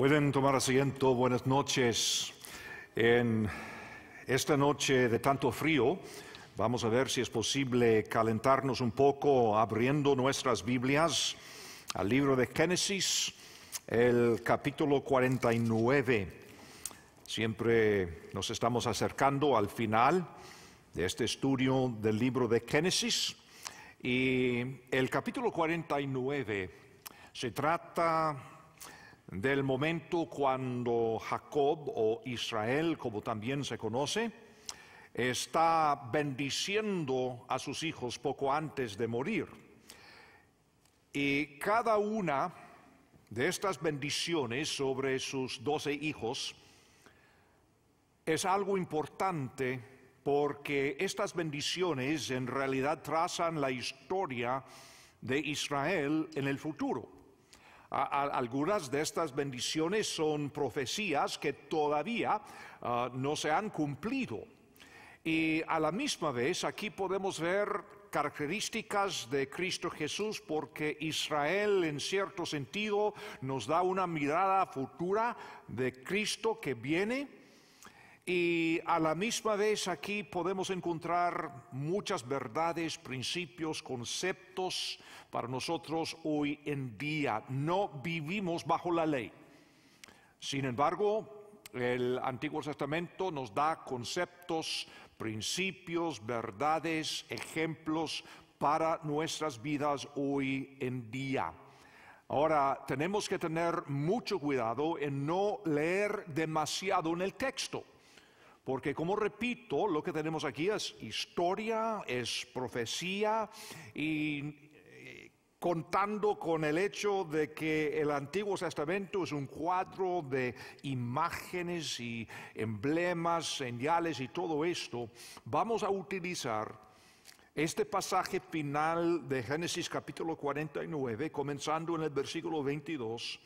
Pueden tomar asiento. Buenas noches. En esta noche de tanto frío, vamos a ver si es posible calentarnos un poco abriendo nuestras Biblias al libro de Génesis, el capítulo 49. Siempre nos estamos acercando al final de este estudio del libro de Génesis. Y el capítulo 49 se trata del momento cuando Jacob, o Israel como también se conoce, está bendiciendo a sus hijos poco antes de morir. Y cada una de estas bendiciones sobre sus 12 hijos es algo importante, porque estas bendiciones en realidad trazan la historia de Israel en el futuro. Algunas de estas bendiciones son profecías que todavía no se han cumplido. Y a la misma vez aquí podemos ver características de Cristo Jesús, porque Israel en cierto sentido nos da una mirada futura de Cristo que viene. Y a la misma vez aquí podemos encontrar muchas verdades, principios, conceptos para nosotros hoy en día. No vivimos bajo la ley. Sin embargo, el Antiguo Testamento nos da conceptos, principios, verdades, ejemplos para nuestras vidas hoy en día. Ahora, tenemos que tener mucho cuidado en no leer demasiado en el texto. Porque, como repito, lo que tenemos aquí es historia, es profecía, y contando con el hecho de que el Antiguo Testamento es un cuadro de imágenes y emblemas, señales y todo esto, vamos a utilizar este pasaje final de Génesis capítulo 49, comenzando en el versículo 22,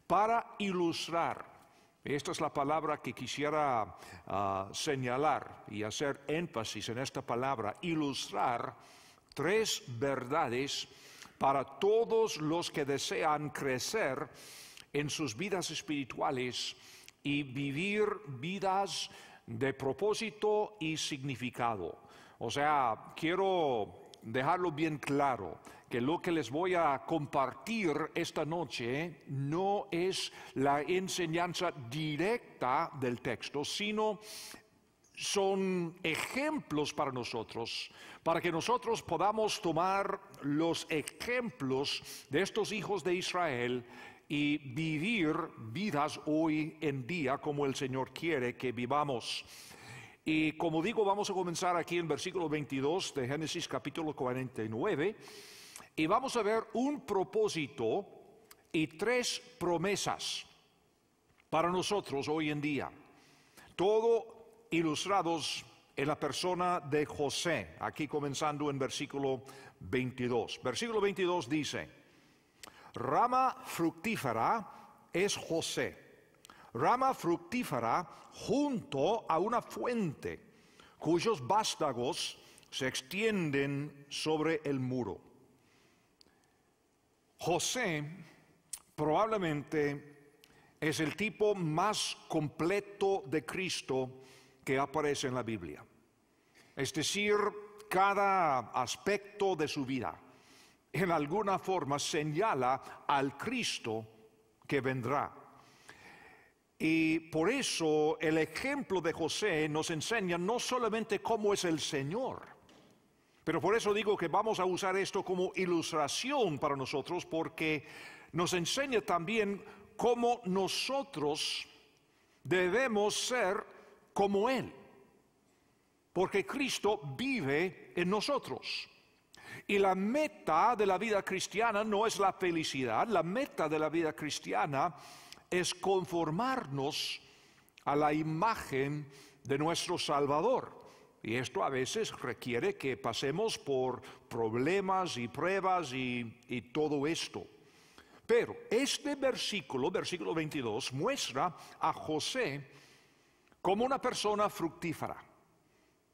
para ilustrar. Esta es la palabra que quisiera señalar y hacer énfasis en esta palabra: ilustrar tres verdades para todos los que desean crecer en sus vidas espirituales y vivir vidas de propósito y significado. O sea, quiero dejarlo bien claro que lo que les voy a compartir esta noche no es la enseñanza directa del texto, sino son ejemplos para nosotros, para que nosotros podamos tomar los ejemplos de estos hijos de Israel y vivir vidas hoy en día como el Señor quiere que vivamos. Y como digo, vamos a comenzar aquí en versículo 22 de Génesis capítulo 49, y vamos a ver un propósito y tres promesas para nosotros hoy en día. Todo ilustrados en la persona de José, aquí comenzando en versículo 22. Versículo 22 dice: rama fructífera es José, rama fructífera junto a una fuente, cuyos vástagos se extienden sobre el muro. José probablemente es el tipo más completo de Cristo que aparece en la Biblia. Es decir, cada aspecto de su vida en alguna forma señala al Cristo que vendrá. Y por eso el ejemplo de José nos enseña no solamente cómo es el Señor, pero por eso digo que vamos a usar esto como ilustración para nosotros, porque nos enseña también cómo nosotros debemos ser como Él, porque Cristo vive en nosotros. Y la meta de la vida cristiana no es la felicidad, la meta de la vida cristiana es conformarnos a la imagen de nuestro Salvador. Y esto a veces requiere que pasemos por problemas y pruebas y todo esto. Pero este versículo 22, muestra a José como una persona fructífera.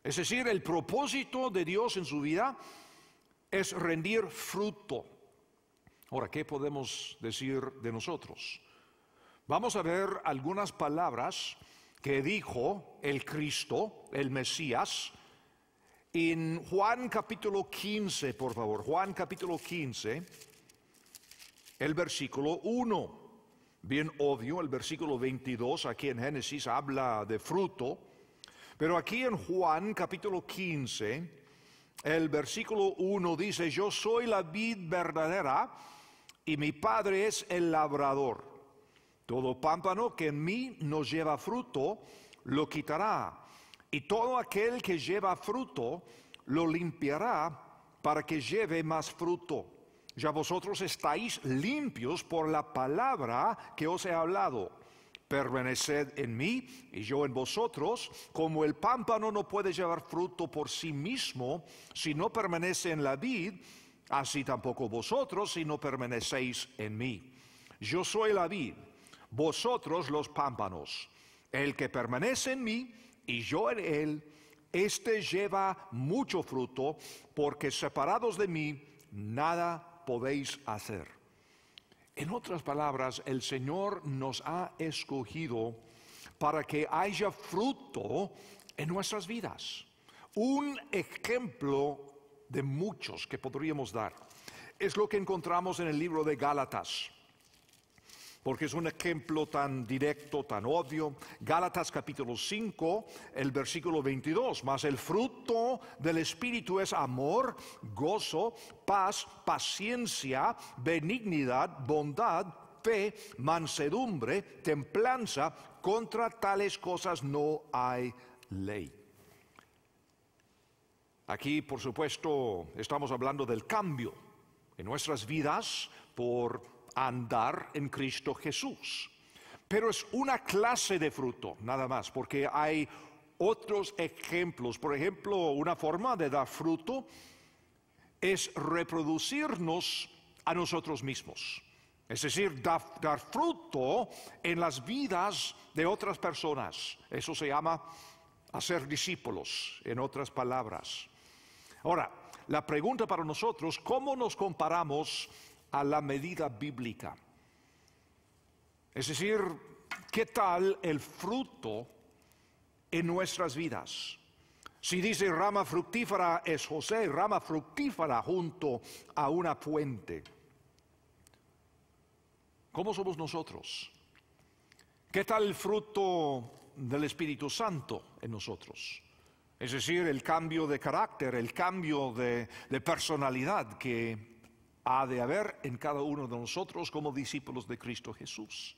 Es decir, el propósito de Dios en su vida es rendir fruto. Ahora, ¿qué podemos decir de nosotros? Vamos a ver algunas palabras que dijo el Cristo, el Mesías, en Juan capítulo 15, por favor. Juan capítulo 15, el versículo 1. Bien obvio, el versículo 22 aquí en Génesis habla de fruto, pero aquí en Juan capítulo 15, el versículo 1 dice: yo soy la vid verdadera y mi Padre es el labrador. Todo pámpano que en mí no lleva fruto, lo quitará. Y todo aquel que lleva fruto, lo limpiará para que lleve más fruto. Ya vosotros estáis limpios por la palabra que os he hablado. Permaneced en mí y yo en vosotros, como el pámpano no puede llevar fruto por sí mismo si no permanece en la vid, así tampoco vosotros si no permanecéis en mí. Yo soy la vid, vosotros los pámpanos. El que permanece en mí y yo en él, éste lleva mucho fruto, porque separados de mí nada podéis hacer. En otras palabras, el Señor nos ha escogido para que haya fruto en nuestras vidas. Un ejemplo de muchos que podríamos dar es lo que encontramos en el libro de Gálatas, porque es un ejemplo tan directo, tan obvio. Gálatas capítulo 5, el versículo 22. Mas el fruto del Espíritu es amor, gozo, paz, paciencia, benignidad, bondad, fe, mansedumbre, templanza. Contra tales cosas no hay ley. Aquí, por supuesto, estamos hablando del cambio en nuestras vidas por andar en Cristo Jesús. Pero es una clase de fruto, nada más, porque hay otros ejemplos. Por ejemplo, una forma de dar fruto es reproducirnos a nosotros mismos. Es decir, dar fruto en las vidas de otras personas. Eso se llama hacer discípulos, en otras palabras. Ahora, la pregunta para nosotros: ¿cómo nos comparamos a la medida bíblica? Es decir, ¿qué tal el fruto en nuestras vidas? Si dice rama fructífera es José, rama fructífera junto a una fuente. ¿Cómo somos nosotros? ¿Qué tal el fruto del Espíritu Santo en nosotros? Es decir, el cambio de carácter, el cambio de personalidad que ha de haber en cada uno de nosotros como discípulos de Cristo Jesús.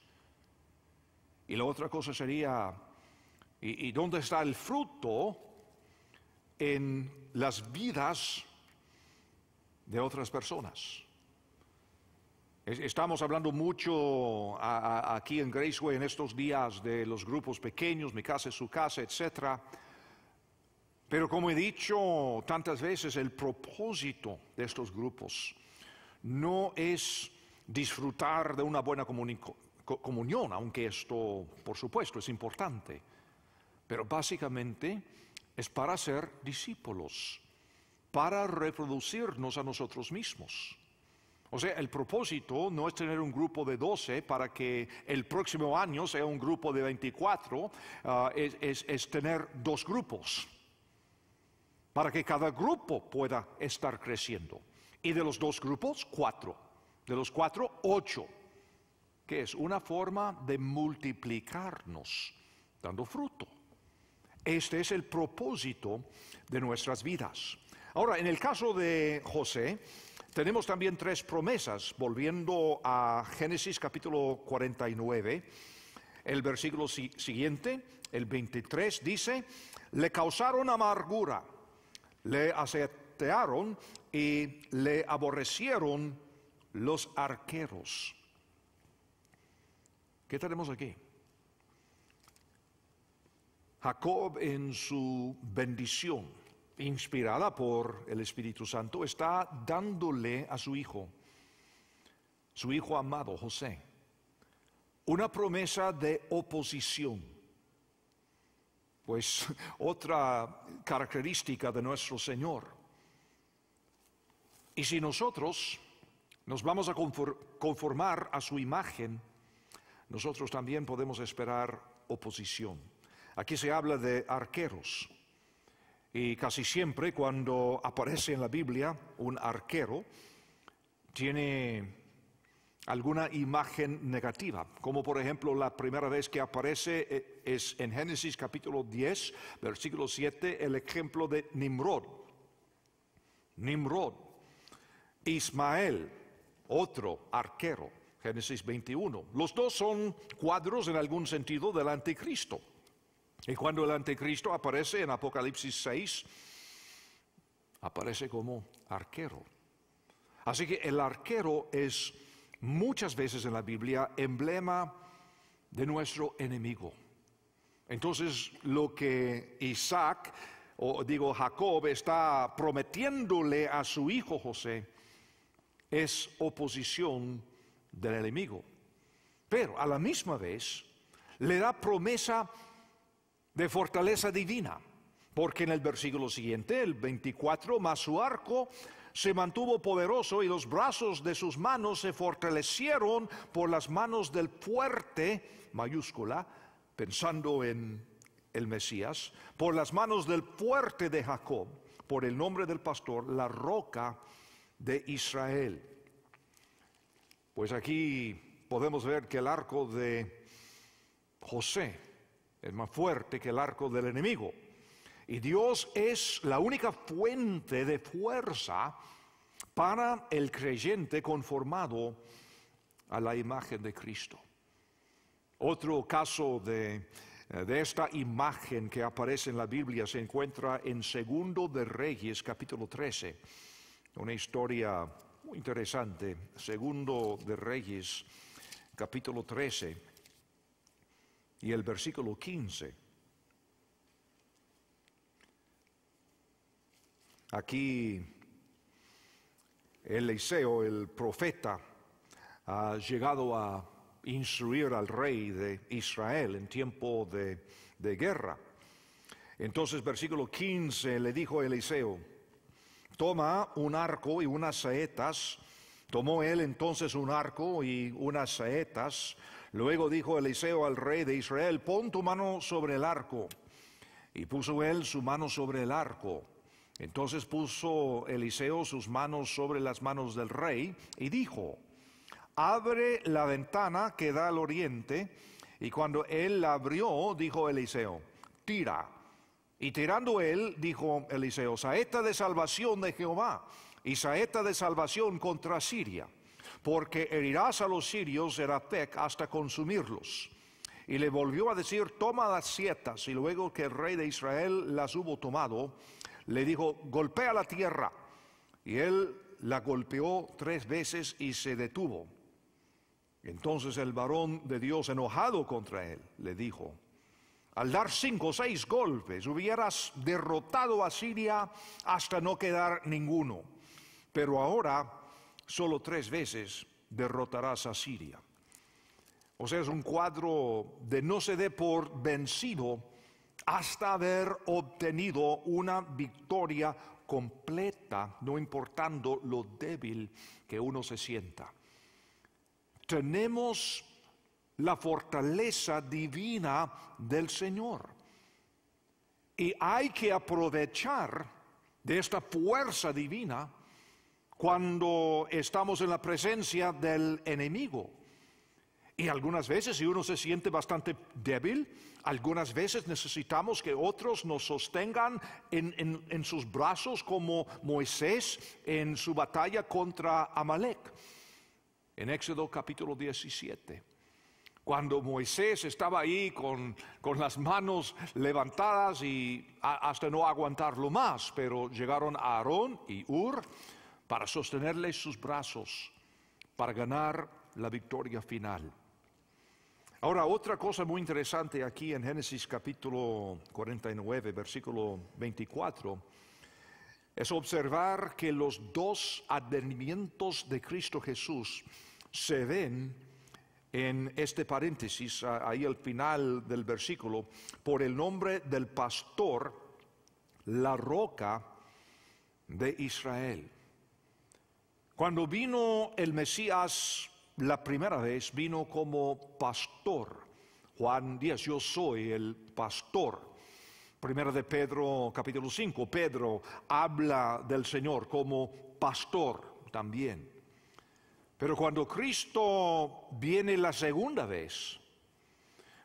Y la otra cosa sería, ¿y dónde está el fruto en las vidas de otras personas? Estamos hablando mucho aquí en Graceway en estos días de los grupos pequeños, mi casa es su casa, etc. Pero como he dicho tantas veces, el propósito de estos grupos no es disfrutar de una buena comunión, aunque esto, por supuesto, es importante. Pero básicamente es para ser discípulos, para reproducirnos a nosotros mismos. O sea, el propósito no es tener un grupo de 12 para que el próximo año sea un grupo de 24, es tener 2 grupos, para que cada grupo pueda estar creciendo. Y de los 2 grupos, 4. De los 4, 8. Que es una forma de multiplicarnos, dando fruto. Este es el propósito de nuestras vidas. Ahora, en el caso de José, tenemos también 3 promesas. Volviendo a Génesis capítulo 49, el versículo siguiente, el 23, dice: le causaron amargura, le asetearon y le aborrecieron los arqueros. ¿Qué tenemos aquí? Jacob, en su bendición, inspirada por el Espíritu Santo, está dándole a su hijo amado José, una promesa de oposición. Pues otra característica de nuestro Señor. Y si nosotros nos vamos a conformar a su imagen, nosotros también podemos esperar oposición. Aquí se habla de arqueros. Y casi siempre cuando aparece en la Biblia un arquero, tiene alguna imagen negativa. Como por ejemplo la primera vez que aparece es en Génesis capítulo 10, versículo 7, el ejemplo de Nimrod. Nimrod. Ismael, otro arquero, Génesis 21. Los dos son cuadros en algún sentido del anticristo. Y cuando el anticristo aparece en Apocalipsis 6, aparece como arquero. Así que el arquero es muchas veces en la Biblia emblema de nuestro enemigo. Entonces lo que Jacob está prometiéndole a su hijo José es oposición del enemigo. Pero a la misma vez le da promesa de fortaleza divina, porque en el versículo siguiente, el 24, mas su arco se mantuvo poderoso y los brazos de sus manos se fortalecieron por las manos del fuerte, mayúscula, pensando en el Mesías, por las manos del fuerte de Jacob, por el nombre del pastor, la roca de Israel. Pues aquí podemos ver que el arco de José es más fuerte que el arco del enemigo. Y Dios es la única fuente de fuerza para el creyente conformado a la imagen de Cristo. Otro caso de esta imagen que aparece en la Biblia se encuentra en Segundo de Reyes, capítulo 13. Una historia muy interesante. Segundo de Reyes, capítulo 13. Y el versículo 15. Aquí Eliseo, el profeta, ha llegado a instruir al rey de Israel en tiempo de guerra. Entonces, versículo 15, le dijo Eliseo: toma un arco y unas saetas. Tomó él entonces un arco y unas saetas. Luego dijo Eliseo al rey de Israel: pon tu mano sobre el arco. Y puso él su mano sobre el arco. Entonces puso Eliseo sus manos sobre las manos del rey y dijo: abre la ventana que da al oriente. Y cuando él la abrió, dijo Eliseo: tira. Y tirando él, dijo Eliseo: saeta de salvación de Jehová y saeta de salvación contra Siria, porque herirás a los sirios de Afec hasta consumirlos. Y le volvió a decir: toma las saetas. Y luego que el rey de Israel las hubo tomado, le dijo: golpea la tierra. Y él la golpeó 3 veces y se detuvo. Entonces el varón de Dios, enojado contra él, le dijo: al dar 5 o 6 golpes hubieras derrotado a Siria hasta no quedar ninguno, pero ahora solo 3 veces derrotarás a Siria. O sea, es un cuadro de no se dé por vencido hasta haber obtenido una victoria completa, no importando lo débil que uno se sienta. Tenemos la fortaleza divina del Señor y hay que aprovechar de esta fuerza divina cuando estamos en la presencia del enemigo. Y algunas veces, si uno se siente bastante débil, algunas veces necesitamos que otros nos sostengan en sus brazos, como Moisés en su batalla contra Amalek. En Éxodo capítulo 17, cuando Moisés estaba ahí con las manos levantadas y hasta no aguantarlo más, pero llegaron Aarón y Hur para sostenerles sus brazos, para ganar la victoria final. Ahora, otra cosa muy interesante aquí en Génesis capítulo 49, versículo 24, es observar que los 2 advenimientos de Cristo Jesús se ven en este paréntesis, ahí al final del versículo, por el nombre del pastor, la roca de Israel. Cuando vino el Mesías la primera vez vino como pastor. Juan 10, yo soy el pastor. Primera de Pedro, capítulo 5, Pedro habla del Señor como pastor también. Pero cuando Cristo viene la segunda vez,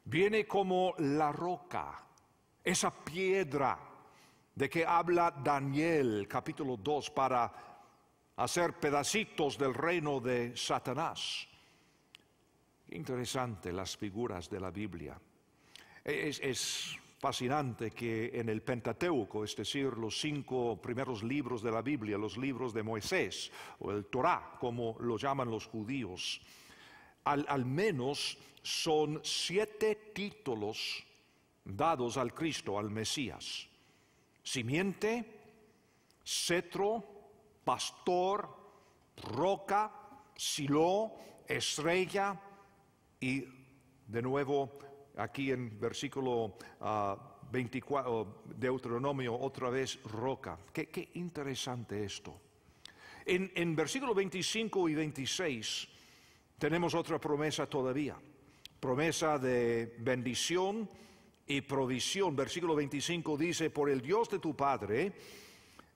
viene como la roca, esa piedra de que habla Daniel, capítulo 2, para hacer pedacitos del reino de Satanás. Interesante las figuras de la Biblia. Es fascinante que en el Pentateuco, es decir, los 5 primeros libros de la Biblia, los libros de Moisés, o el Torá, como lo llaman los judíos, al menos son 7 títulos dados al Cristo, al Mesías: simiente, cetro, pastor, roca, Silo, estrella, y de nuevo aquí en versículo 24, Deuteronomio, otra vez roca. Qué interesante esto. En versículo 25 y 26 tenemos otra promesa todavía. Promesa de bendición y provisión. Versículo 25 dice: por el Dios de tu Padre,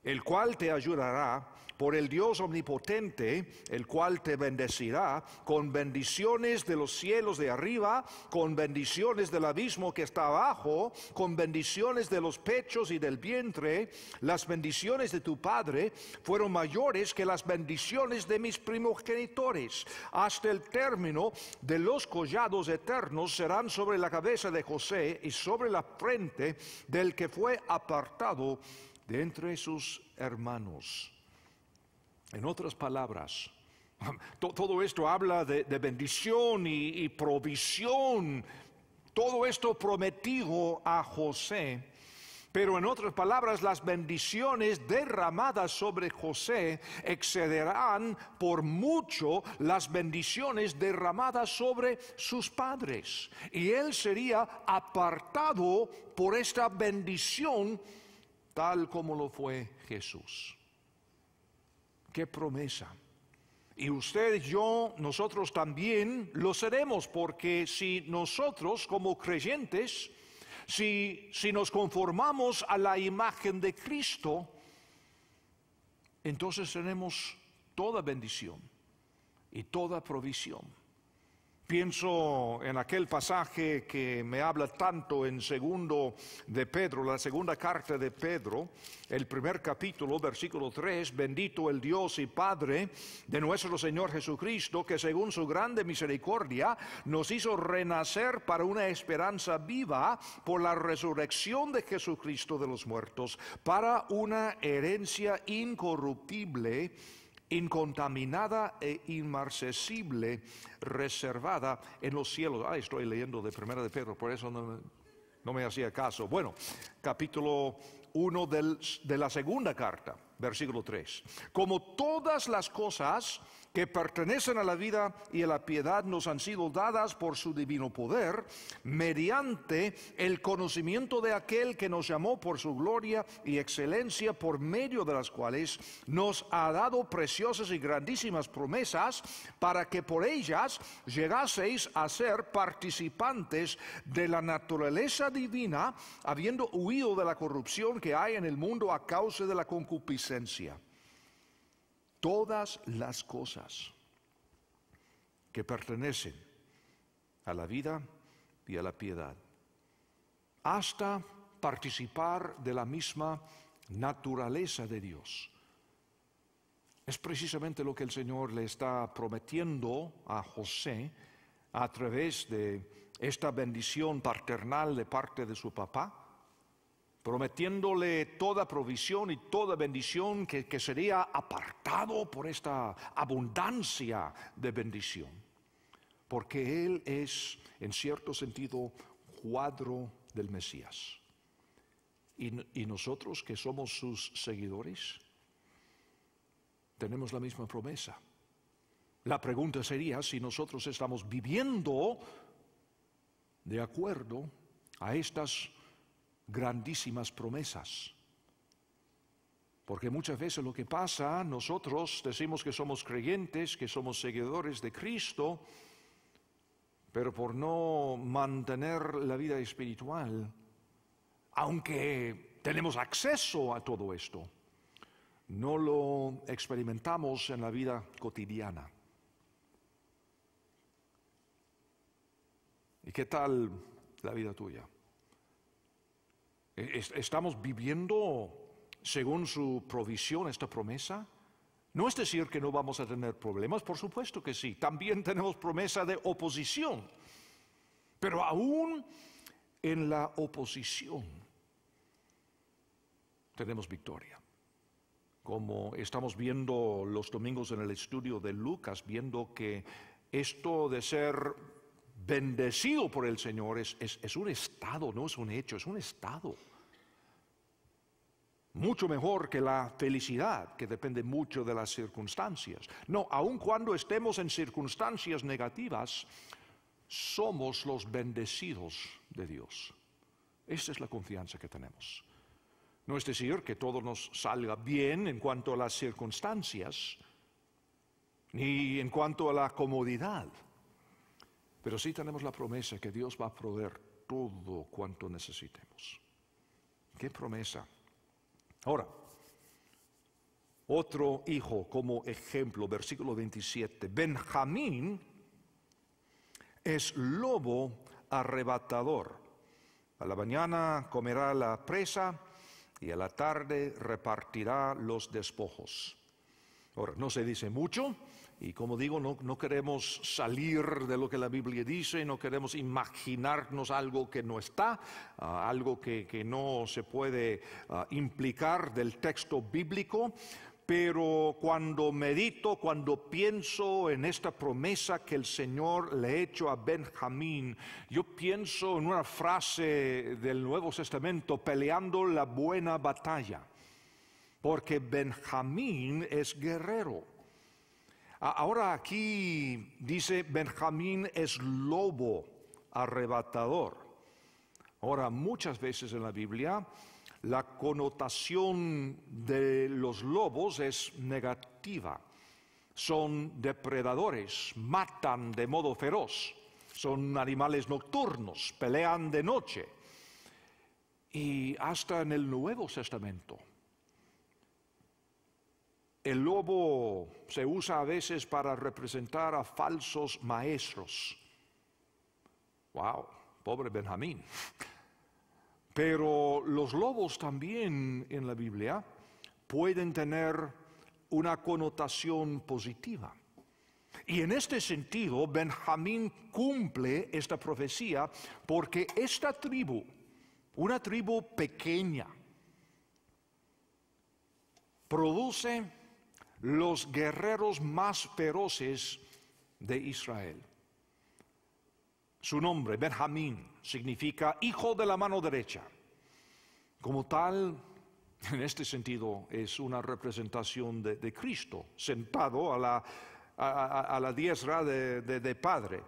el cual te ayudará, por el Dios omnipotente, el cual te bendecirá, con bendiciones de los cielos de arriba, con bendiciones del abismo que está abajo, con bendiciones de los pechos y del vientre. Las bendiciones de tu Padre fueron mayores que las bendiciones de mis primogenitores. Hasta el término de los collados eternos serán sobre la cabeza de José y sobre la frente del que fue apartado de entre sus hermanos. En otras palabras, todo esto habla de bendición y provisión, todo esto prometido a José. Pero en otras palabras, las bendiciones derramadas sobre José excederán por mucho las bendiciones derramadas sobre sus padres. Y él sería apartado por esta bendición, tal como lo fue Jesús. ¡Qué promesa! Y usted, yo, nosotros también lo seremos, porque si nosotros como creyentes, si nos conformamos a la imagen de Cristo, entonces tenemos toda bendición y toda provisión. Pienso en aquel pasaje que me habla tanto en segundo de Pedro, la segunda carta de Pedro, el primer capítulo, versículo 3: bendito el Dios y Padre de nuestro Señor Jesucristo, que según su grande misericordia nos hizo renacer para una esperanza viva por la resurrección de Jesucristo de los muertos, para una herencia incorruptible, incontaminada e inmarcesible, reservada en los cielos. Estoy leyendo de Primera de Pedro, por eso no me hacía caso. Bueno, capítulo 1 de la segunda carta, versículo 3. Como todas las cosas que pertenecen a la vida y a la piedad nos han sido dadas por su divino poder, mediante el conocimiento de aquel que nos llamó por su gloria y excelencia, por medio de las cuales nos ha dado preciosas y grandísimas promesas, para que por ellas llegaseis a ser participantes de la naturaleza divina, habiendo huido de la corrupción que hay en el mundo a causa de la concupiscencia. Todas las cosas que pertenecen a la vida y a la piedad, hasta participar de la misma naturaleza de Dios. Es precisamente lo que el Señor le está prometiendo a José a través de esta bendición paternal de parte de su papá, prometiéndole toda provisión y toda bendición que sería apartado por esta abundancia de bendición. Porque Él es, en cierto sentido, cuadro del Mesías. Y nosotros, que somos sus seguidores, tenemos la misma promesa. La pregunta sería si nosotros estamos viviendo de acuerdo a estas grandísimas promesas. Porque muchas veces lo que pasa, nosotros decimos que somos creyentes, que somos seguidores de Cristo, pero por no mantener la vida espiritual, aunque tenemos acceso a todo esto, no lo experimentamos en la vida cotidiana. ¿Y qué tal la vida tuya? ¿Estamos viviendo según su provisión esta promesa? No es decir que no vamos a tener problemas, por supuesto que sí. También tenemos promesa de oposición. Pero aún en la oposición tenemos victoria. Como estamos viendo los domingos en el estudio de Lucas, viendo que esto de ser bendecido por el Señor es un estado, no es un hecho, es un estado. Mucho mejor que la felicidad, que depende mucho de las circunstancias. No, aun cuando estemos en circunstancias negativas, somos los bendecidos de Dios. Esta es la confianza que tenemos. No es decir que todo nos salga bien en cuanto a las circunstancias, ni en cuanto a la comodidad. Pero sí tenemos la promesa que Dios va a proveer todo cuanto necesitemos. ¿Qué promesa? Ahora, otro hijo como ejemplo, versículo 27. Benjamín es lobo arrebatador. A la mañana comerá la presa y a la tarde repartirá los despojos. Ahora, no se dice mucho. Y como digo, no queremos salir de lo que la Biblia dice, no queremos imaginarnos algo que no está, algo que no se puede implicar del texto bíblico, pero cuando medito, cuando pienso en esta promesa que el Señor le ha hecho a Benjamín, yo pienso en una frase del Nuevo Testamento, peleando la buena batalla, porque Benjamín es guerrero. Ahora aquí dice Benjamín es lobo arrebatador. Ahora muchas veces en la Biblia la connotación de los lobos es negativa. Son depredadores, matan de modo feroz, son animales nocturnos, pelean de noche. Y hasta en el Nuevo Testamento el lobo se usa a veces para representar a falsos maestros. ¡Wow! Pobre Benjamín. Pero los lobos también en la Biblia pueden tener una connotación positiva. Y en este sentido, Benjamín cumple esta profecía porque esta tribu, una tribu pequeña, produce los guerreros más feroces de Israel. Su nombre, Benjamín, significa hijo de la mano derecha. Como tal, en este sentido, es una representación de Cristo, sentado a la diestra de Padre.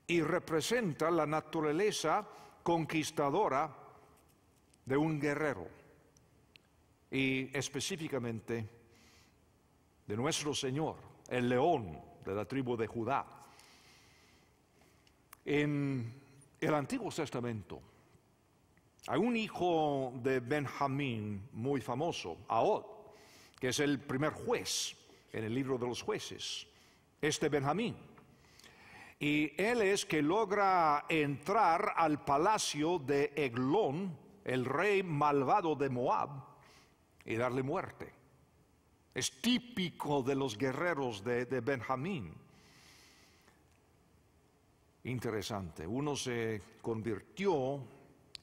Y representa la naturaleza conquistadora de un guerrero. Y específicamente de nuestro Señor, el león de la tribu de Judá. En el Antiguo Testamento hay un hijo de Benjamín muy famoso, Ahod, que es el primer juez en el libro de los jueces, Benjamín. Y él es que logra entrar al palacio de Eglón, el rey malvado de Moab, y darle muerte. Es típico de los guerreros de Benjamín. Interesante, uno se convirtió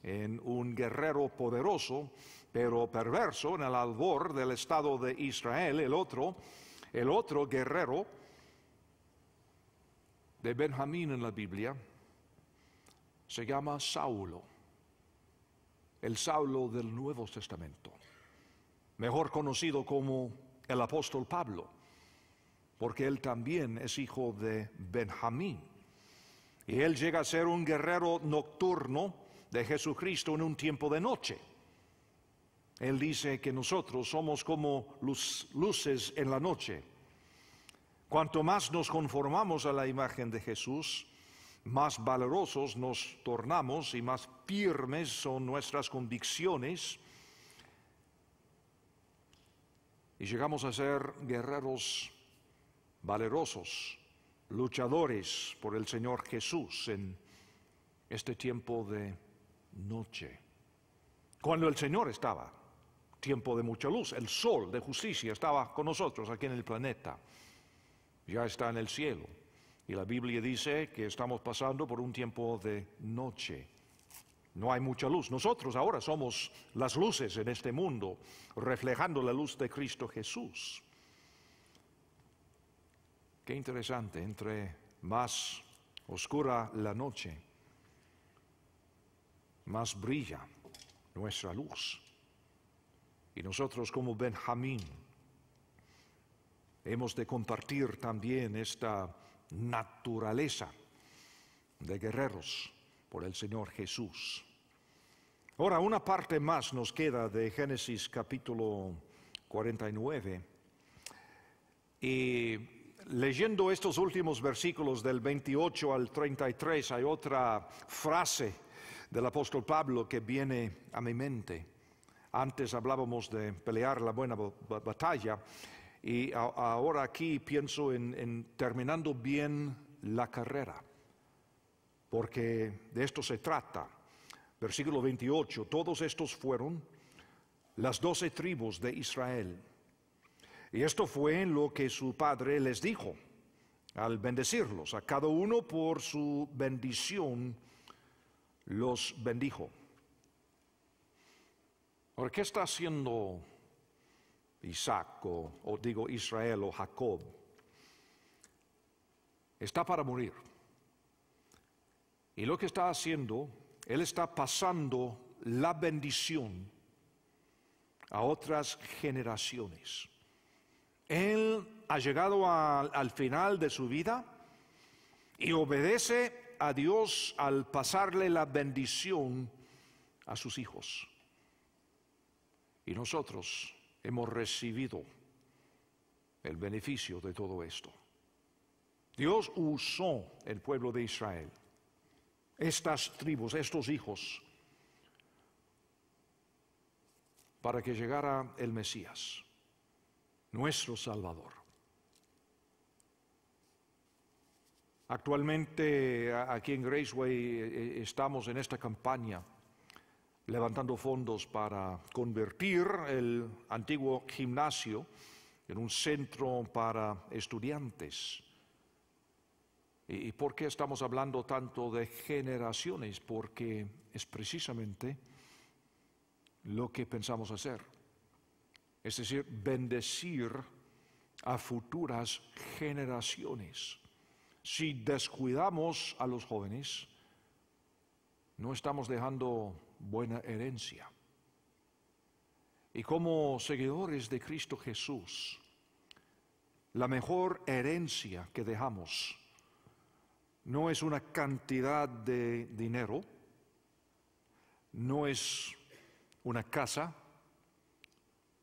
en un guerrero poderoso, pero perverso en el albor del Estado de Israel. El otro guerrero de Benjamín en la Biblia se llama Saulo, el Saulo del Nuevo Testamento, mejor conocido como el apóstol Pablo, porque él también es hijo de Benjamín. Y él llega a ser un guerrero nocturno de Jesucristo en un tiempo de noche. Él dice que nosotros somos como luces en la noche. Cuanto más nos conformamos a la imagen de Jesús, más valerosos nos tornamos y más firmes son nuestras convicciones. Y llegamos a ser guerreros valerosos, luchadores por el Señor Jesús en este tiempo de noche. Cuando el Señor estaba, tiempo de mucha luz, el sol de justicia estaba con nosotros aquí en el planeta, ya está en el cielo. Y la Biblia dice que estamos pasando por un tiempo de noche. No hay mucha luz. Nosotros ahora somos las luces en este mundo, reflejando la luz de Cristo Jesús. Qué interesante, entre más oscura la noche, más brilla nuestra luz. Y nosotros como Benjamín hemos de compartir también esta naturaleza de guerreros por el Señor Jesús. Ahora, una parte más nos queda de Génesis capítulo 49. Y leyendo estos últimos versículos del 28 al 33, hay otra frase del apóstol Pablo que viene a mi mente. Antes hablábamos de pelear la buena batalla y ahora aquí pienso en terminando bien la carrera, porque de esto se trata. Versículo 28, todos estos fueron las 12 tribus de Israel. Y esto fue lo que su padre les dijo al bendecirlos. A cada uno por su bendición los bendijo. Ahora, ¿qué está haciendo Isaac o digo Israel o Jacob? Está para morir. Y lo que está haciendo, él está pasando la bendición a otras generaciones. Él ha llegado al final de su vida y obedece a Dios al pasarle la bendición a sus hijos. Y nosotros hemos recibido el beneficio de todo esto. Dios usó el pueblo de Israel, estas tribus, estos hijos, para que llegara el Mesías, nuestro Salvador. Actualmente aquí en Graceway estamos en esta campaña levantando fondos para convertir el antiguo gimnasio en un centro para estudiantes. ¿Y por qué estamos hablando tanto de generaciones? Porque es precisamente lo que pensamos hacer. Es decir, bendecir a futuras generaciones. Si descuidamos a los jóvenes, no estamos dejando buena herencia. Y como seguidores de Cristo Jesús, la mejor herencia que dejamos no es una cantidad de dinero, no es una casa,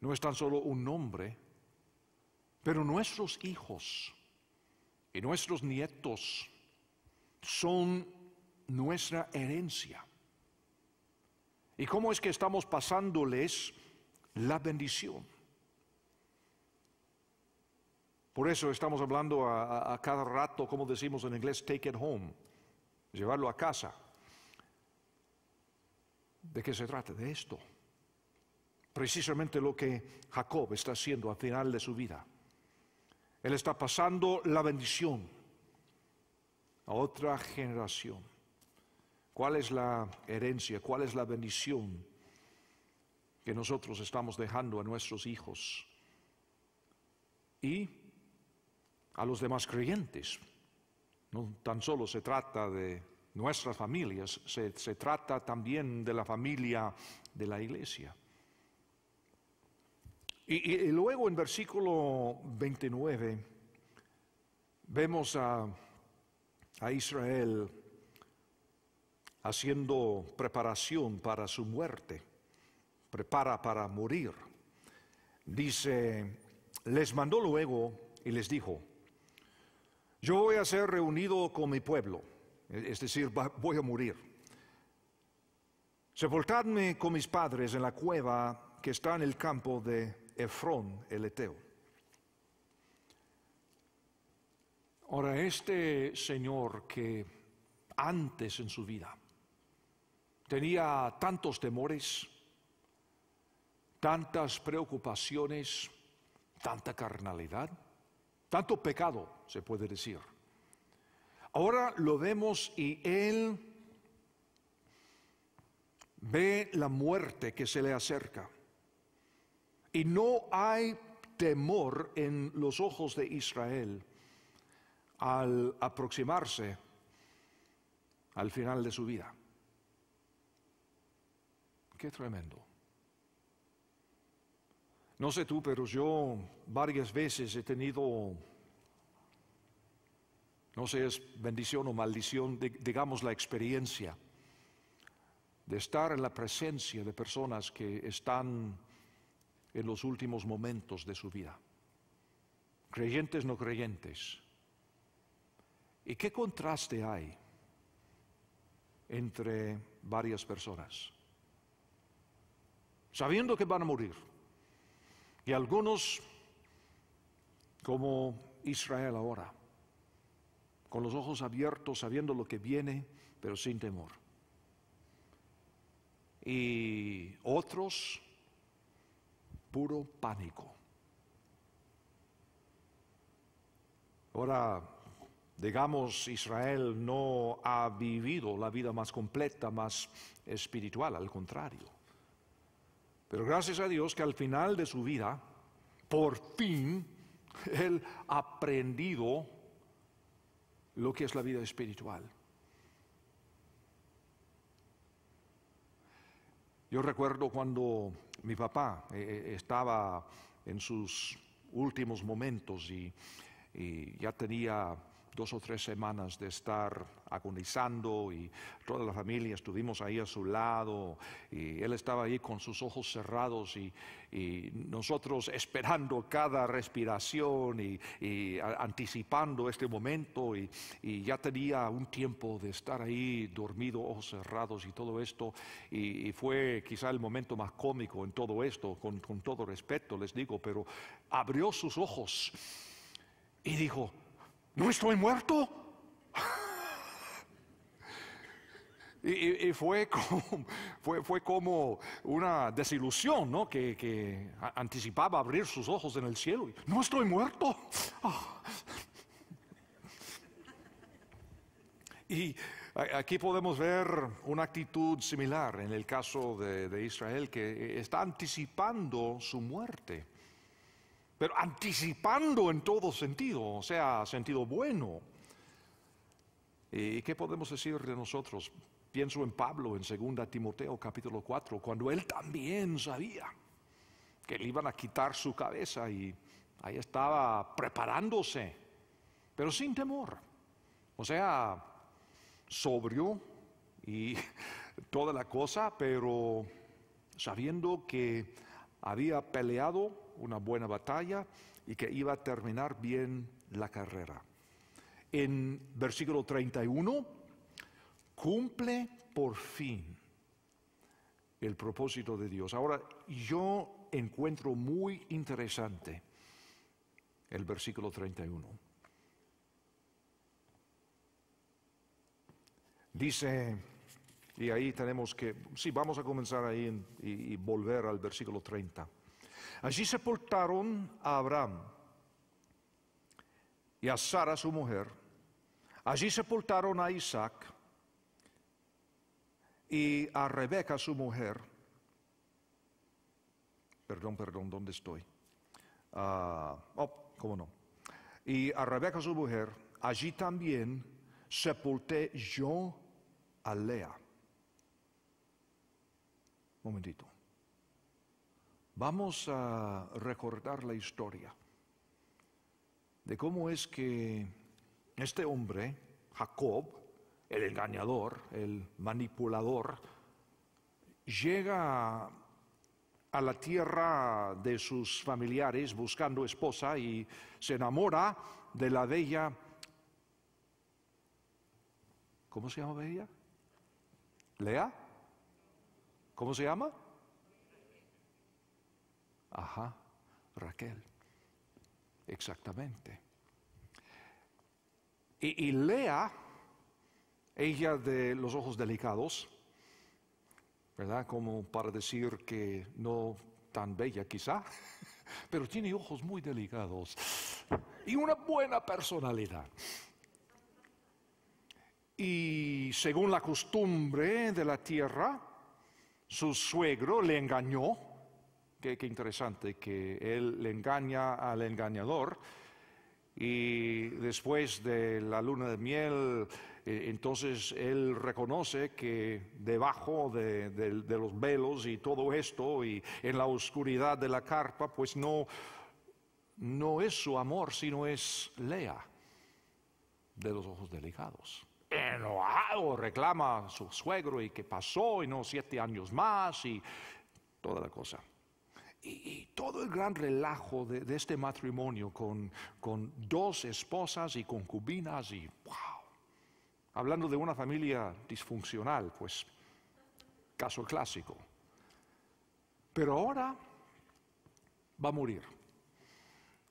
no es tan solo un nombre, pero nuestros hijos y nuestros nietos son nuestra herencia. ¿Y cómo es que estamos pasándoles la bendición? Por eso estamos hablando a cada rato, como decimos en inglés, take it home, llevarlo a casa. ¿De qué se trata? De esto. Precisamente lo que Jacob está haciendo al final de su vida. Él está pasando la bendición a otra generación. ¿Cuál es la herencia? ¿Cuál es la bendición que nosotros estamos dejando a nuestros hijos y a los demás creyentes? No tan solo se trata de nuestras familias, se trata también de la familia de la iglesia. Y luego en versículo 29 vemos a Israel haciendo preparación para su muerte, prepara para morir. Dice, les mandó luego y les dijo, yo voy a ser reunido con mi pueblo, es decir, voy a morir. Sepultadme con mis padres en la cueva que está en el campo de Efrón el Eteo. Ahora, este señor que antes en su vida tenía tantos temores, tantas preocupaciones, tanta carnalidad, tanto pecado, se puede decir. Ahora lo vemos y él ve la muerte que se le acerca. Y no hay temor en los ojos de Israel al aproximarse al final de su vida. Qué tremendo. No sé tú, pero yo varias veces he tenido, no sé, es bendición o maldición, digamos la experiencia de estar en la presencia de personas que están en los últimos momentos de su vida, creyentes, no creyentes. ¿Y qué contraste hay entre varias personas? Sabiendo que van a morir. Y algunos, como Israel ahora, con los ojos abiertos, sabiendo lo que viene, pero sin temor. Y otros, puro pánico. Ahora, digamos, Israel no ha vivido la vida más completa, más espiritual, al contrario. Pero gracias a Dios que al final de su vida, por fin, él ha aprendido lo que es la vida espiritual. Yo recuerdo cuando mi papá estaba en sus últimos momentos y ya tenía 2 o 3 semanas de estar agonizando y toda la familia estuvimos ahí a su lado y él estaba ahí con sus ojos cerrados y nosotros esperando cada respiración y anticipando este momento y ya tenía un tiempo de estar ahí dormido, ojos cerrados y todo esto y fue quizá el momento más cómico en todo esto, con todo respeto les digo, pero abrió sus ojos y dijo, ¿no estoy muerto? Y fue como una desilusión, ¿no? Que anticipaba abrir sus ojos en el cielo. ¿No estoy muerto? Oh. Y aquí podemos ver una actitud similar en el caso de Israel, que está anticipando su muerte. Pero anticipando en todo sentido, o sea, sentido bueno. ¿Y qué podemos decir de nosotros? Pienso en Pablo en 2 Timoteo capítulo 4, cuando él también sabía que le iban a quitar su cabeza y ahí estaba preparándose, pero sin temor. O sea, sobrio y toda la cosa, pero sabiendo que había peleado una buena batalla y que iba a terminar bien la carrera. En versículo 31, cumple por fin el propósito de Dios. Ahora, yo encuentro muy interesante el versículo 31. Dice, y ahí tenemos que, sí, vamos a comenzar ahí y volver al versículo 30. Allí sepultaron a Abraham y a Sara su mujer. Allí sepultaron a Isaac y a Rebeca su mujer. Perdón, ¿dónde estoy? ¿Cómo no? Y a Rebeca su mujer, allí también sepulté yo a Lea. Momentito. Vamos a recordar la historia de cómo es que este hombre, Jacob, el engañador, el manipulador, llega a la tierra de sus familiares buscando esposa y se enamora de la bella. ¿Cómo se llama ella? ¿Lea? ¿Cómo se llama? Ajá, Raquel. Exactamente. Y Lea, ella de los ojos delicados, ¿verdad? Como para decir que no tan bella quizá, pero tiene ojos muy delicados y una buena personalidad. Y según la costumbre de la tierra, su suegro le engañó. Qué interesante que él le engaña al engañador. Y después de la luna de miel, entonces él reconoce que debajo de los velos y todo esto, y en la oscuridad de la carpa, pues no es su amor, sino es Lea, de los ojos delicados. Enojado reclama a su suegro y qué pasó, y no 7 años más, y toda la cosa. Y todo el gran relajo de este matrimonio con 2 esposas y concubinas y wow. Hablando de una familia disfuncional, pues caso clásico. Pero ahora va a morir.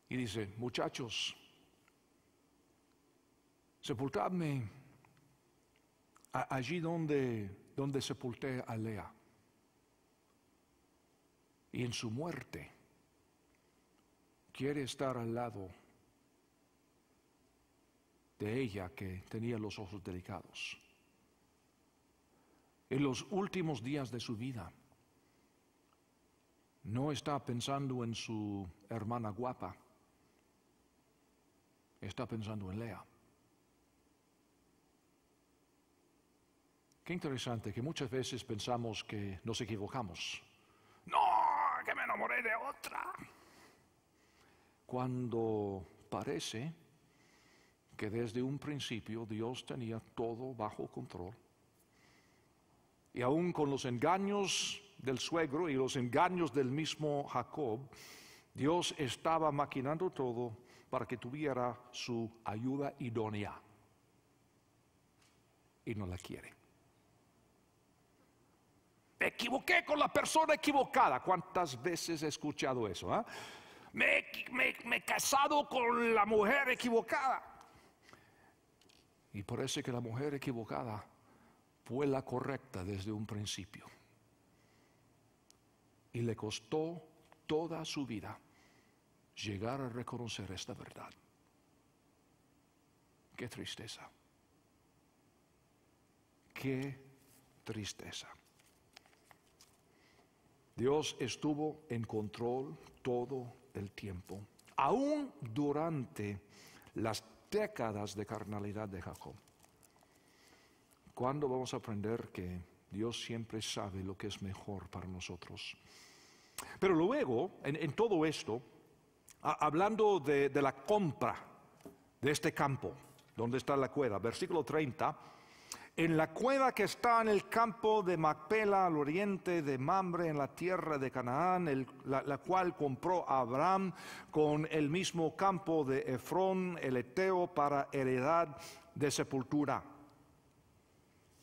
Y dice, muchachos, sepultadme allí donde sepulté a Lea. Y en su muerte quiere estar al lado de ella que tenía los ojos delicados. En los últimos días de su vida no está pensando en su hermana guapa, está pensando en Lea. Qué interesante que muchas veces pensamos que nos equivocamos. No, que me enamoré de otra. Cuando parece que desde un principio Dios tenía todo bajo control. Y aún con los engaños del suegro y los engaños del mismo Jacob, Dios estaba maquinando todo para que tuviera su ayuda idónea. Y no la quiere. Me equivoqué con la persona equivocada. ¿Cuántas veces he escuchado eso? Me he casado con la mujer equivocada. Y parece que la mujer equivocada fue la correcta desde un principio. Y le costó toda su vida llegar a reconocer esta verdad. Qué tristeza. Qué tristeza. Dios estuvo en control todo el tiempo, aún durante las décadas de carnalidad de Jacob. ¿Cuándo vamos a aprender que Dios siempre sabe lo que es mejor para nosotros? Pero luego, en todo esto, hablando de la compra de este campo, donde está la cueva, versículo 30, en la cueva que está en el campo de Macpela, al oriente de Mamre, en la tierra de Canaán, la cual compró Abraham con el mismo campo de Efrón, el Eteo, para heredad de sepultura.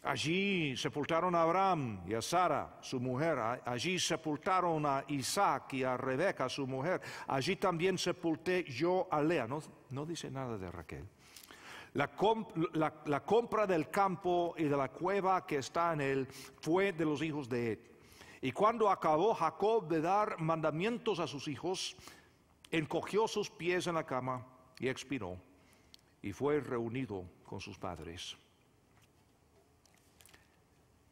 Allí sepultaron a Abraham y a Sara, su mujer. Allí sepultaron a Isaac y a Rebeca, su mujer. Allí también sepulté yo a Lea. No dice nada de Raquel. La compra del campo y de la cueva que está en él fue de los hijos de Ed. Y cuando acabó Jacob de dar mandamientos a sus hijos, encogió sus pies en la cama y expiró. Y fue reunido con sus padres.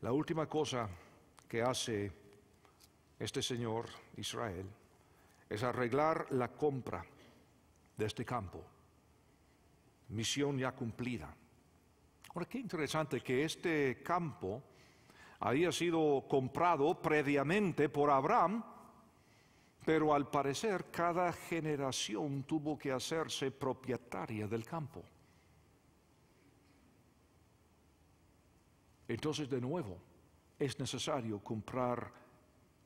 La última cosa que hace este señor Israel es arreglar la compra de este campo. Misión ya cumplida. Ahora, qué interesante que este campo había sido comprado previamente por Abraham, pero al parecer cada generación tuvo que hacerse propietaria del campo. Entonces, de nuevo, es necesario comprar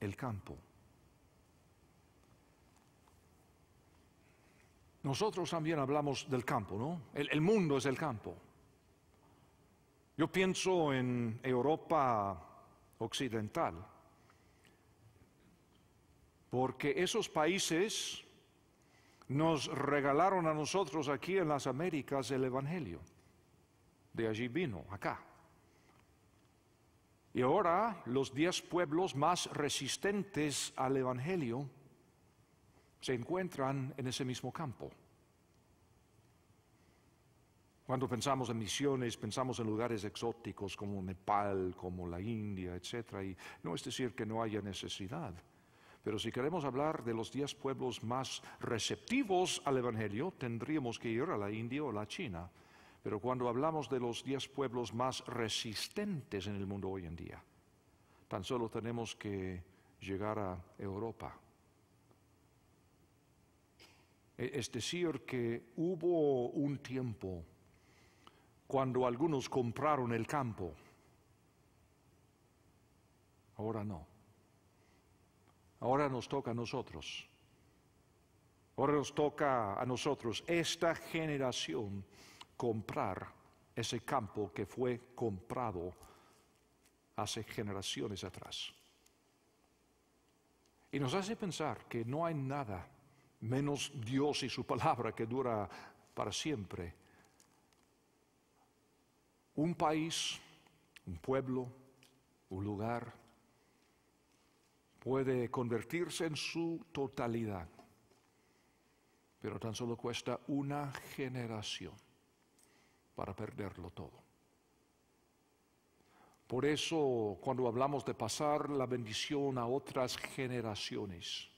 el campo nosotros también hablamos del campo, ¿no? El mundo es el campo. Yo pienso en Europa occidental, porque esos países nos regalaron a nosotros aquí en las Américas el Evangelio. De allí vino, acá. Y ahora los 10 pueblos más resistentes al Evangelio se encuentran en ese mismo campo. Cuando pensamos en misiones, pensamos en lugares exóticos como Nepal, como la India, etc. Y no es decir que no haya necesidad. Pero si queremos hablar de los 10 pueblos más receptivos al Evangelio, tendríamos que ir a la India o la China. Pero cuando hablamos de los 10 pueblos más resistentes en el mundo hoy en día, tan solo tenemos que llegar a Europa. Es decir, que hubo un tiempo cuando algunos compraron el campo. Ahora no. Ahora nos toca a nosotros. Ahora nos toca a nosotros, esta generación, comprar ese campo que fue comprado hace generaciones atrás. Y nos hace pensar que no hay nada menos Dios y su palabra que dura para siempre. Un país, un pueblo, un lugar puede convertirse en su totalidad, pero tan solo cuesta una generación para perderlo todo. Por eso, cuando hablamos de pasar la bendición a otras generaciones,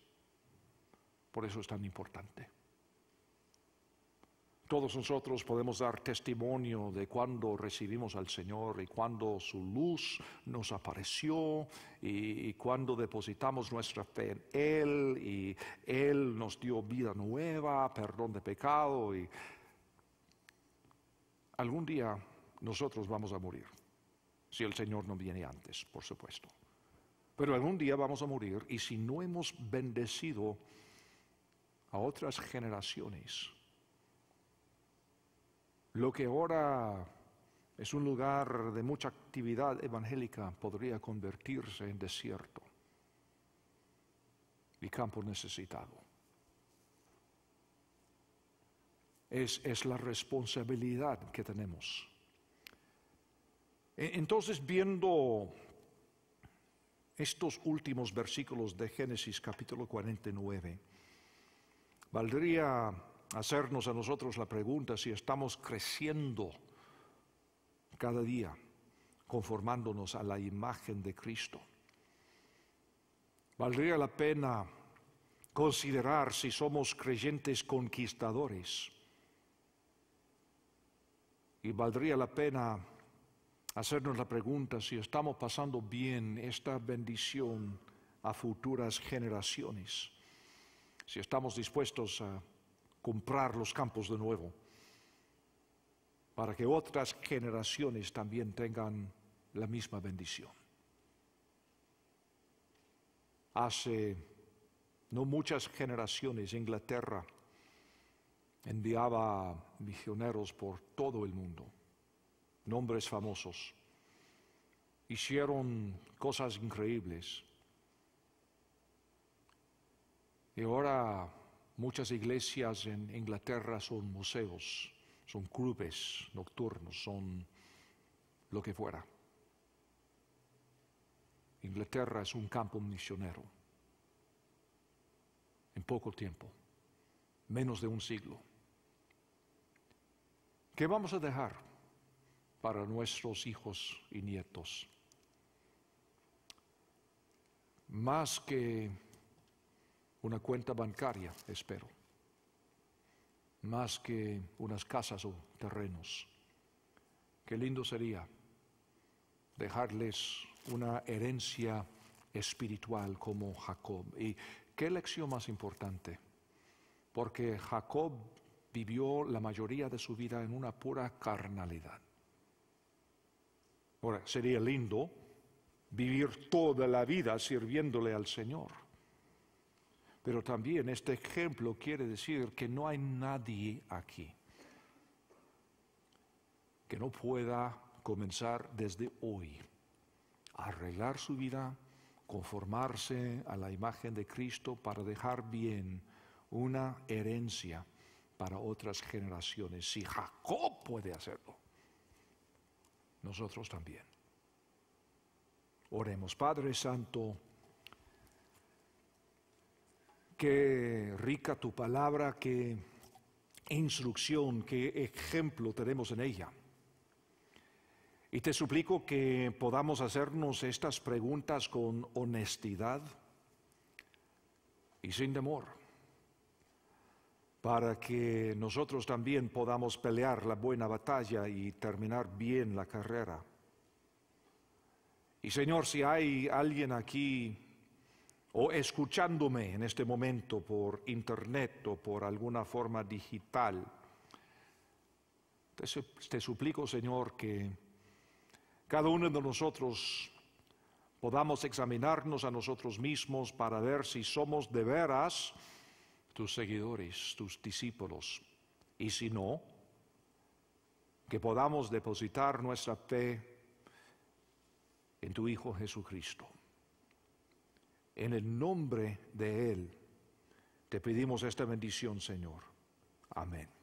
por eso es tan importante. Todos nosotros podemos dar testimonio de cuando recibimos al Señor y cuando su luz nos apareció y cuando depositamos nuestra fe en Él y Él nos dio vida nueva, perdón de pecado y algún día nosotros vamos a morir, si el Señor no viene antes, por supuesto. Pero algún día vamos a morir y si no hemos bendecido a otras generaciones, lo que ahora es un lugar de mucha actividad evangélica podría convertirse en desierto y campo necesitado. Es la responsabilidad que tenemos. Entonces, viendo estos últimos versículos de Génesis capítulo 49, valdría hacernos a nosotros la pregunta si estamos creciendo cada día, conformándonos a la imagen de Cristo. Valdría la pena considerar si somos creyentes conquistadores. Y valdría la pena hacernos la pregunta si estamos pasando bien esta bendición a futuras generaciones. Si estamos dispuestos a comprar los campos de nuevo, para que otras generaciones también tengan la misma bendición. Hace no muchas generaciones Inglaterra enviaba misioneros por todo el mundo, nombres famosos, hicieron cosas increíbles. Y ahora muchas iglesias en Inglaterra son museos, son clubes nocturnos, son lo que fuera. Inglaterra es un campo misionero. En poco tiempo, menos de un siglo. ¿Qué vamos a dejar para nuestros hijos y nietos? Más que una cuenta bancaria, espero. Más que unas casas o terrenos. Qué lindo sería dejarles una herencia espiritual como Jacob. Y qué lección más importante, porque Jacob vivió la mayoría de su vida en una pura carnalidad. Ahora, sería lindo vivir toda la vida sirviéndole al Señor. Pero también este ejemplo quiere decir que no hay nadie aquí que no pueda comenzar desde hoy a arreglar su vida, conformarse a la imagen de Cristo para dejar bien una herencia para otras generaciones. Si Jacob puede hacerlo, nosotros también. Oremos. Padre Santo, qué rica tu palabra, qué instrucción, qué ejemplo tenemos en ella. Y te suplico que podamos hacernos estas preguntas con honestidad y sin temor, para que nosotros también podamos pelear la buena batalla y terminar bien la carrera. Y Señor, si hay alguien aquí o escuchándome en este momento por internet o por alguna forma digital, te suplico, Señor, que cada uno de nosotros podamos examinarnos a nosotros mismos para ver si somos de veras tus seguidores, tus discípulos. Y si no, que podamos depositar nuestra fe en tu Hijo Jesucristo. En el nombre de Él te pedimos esta bendición, Señor. Amén.